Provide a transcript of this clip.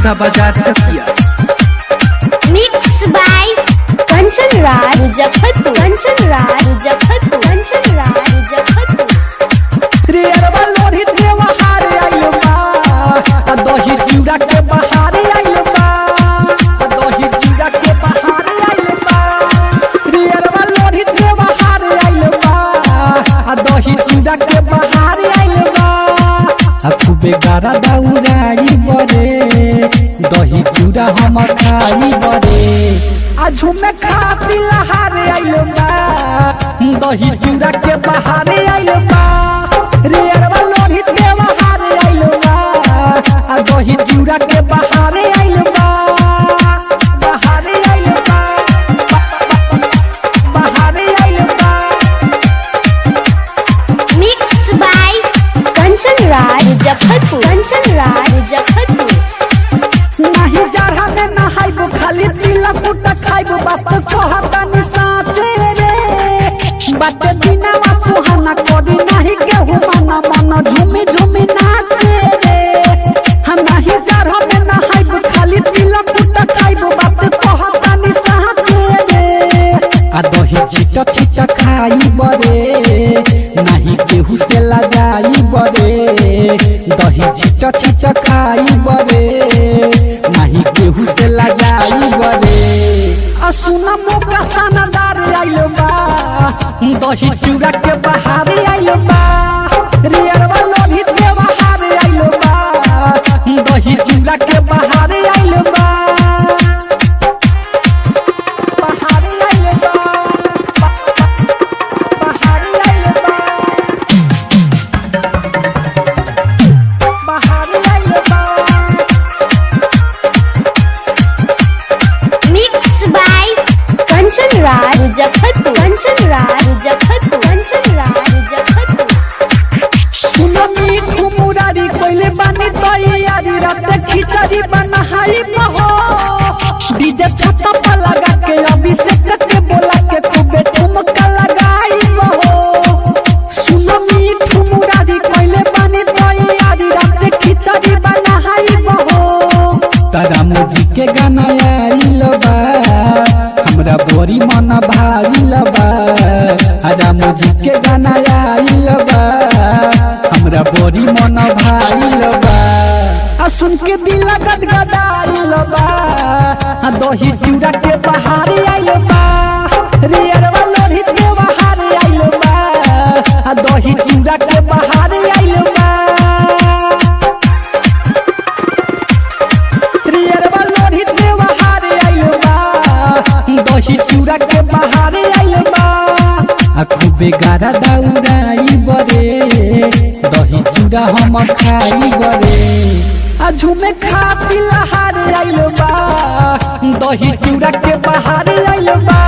छोटा बाजार चकिया। Mix by Kanchan Raj Muzaffarpur, Kanchan Raj Muzaffarpur, Kanchan Raj Muzaffarpur. रे अरबा लोरी देवा हार आइल बा, दही चूड़ा के बहार आइल बा, दही चूड़ा के बहार आइल बा। रे अरबा लोरी देवा हार आइल बा, दही चूड़ा के बहार आइल बा। खूबे गारा दौड़ाई बरे, दही चूड़ा हम खाई बरे। झूमे खाती लहार आइल बा, दही चूड़ा के बहार आइल बा। रे अरबा लोरी देवा हार आइल बा, दही चूड़ा के बहार आइल बा, बहार आइल बा, बहार आइल बा। Mix by Kanchan Raj Muzaffarpur, Kanchan Raj Muzaffarpur. नहीं जरहा में नहाइबो, खाली तिलक कुटा खाइबो। बात कहतानी साचे रे, बात दिनवा सुहाना करी नहीं केहू मना, मन झूमी झूमी नाचे रे। हम नहीं जरहा में नहाइबो, खाली तिलक कुटा खाइबो। बात कहतानी साचे रे, दही छिटा छिटा खाई बरे, नहीं केहू से लजाई बरे। दही छिटा छिटा खाई बरे, नहीं केहू से लजाई बरे। सुना मोका सनदार आइल बा, दही चूड़ा के बहार आइल बा। रे अरबा लोरी देवा हार आइल बा, दही चूड़ा के बहार आइल बा, बहार आइल बा, बहार आइल बा, बहार आइल बा। Mix by Kanchan Raj Muzaffarpur, Kanchan Raj Muzaffarpur, Kanchan Raj Muzaffarpur. सुनो मीठू मुरारी कोइले बानी तैयारी, रात खिचड़ी बनाई बहो। डीजे छत पर लगा के अभिषेक के बोला के खूबे ठुमका लगाई बहो। सुनो मीठू मुरारी कोइले बानी तैयारी, रात खिचड़ी बनाई बहो। तारा मुझी के गाना आइल बा, हमरा बोरी मन भाइल बा। राम जी के गाना आइल बा, हमरा बोरी मन भाइल बा। सुन के दिल गदगदाइल बा, दही चूड़ा के बहार आइल बा। रे अरबा लोरी देवा हार आइल बा, दही चूड़ा के बहार आइल बा। रे अरबा लोरी देवा हार आइल बा, दही चूड़ा के बहार आइल बा। खूबे गारा दौड़ाई बरे, दही चूड़ा हम खाई बरे। झूमे खाती लहार आइल बा, दही चूड़ा के बहार आइल बा।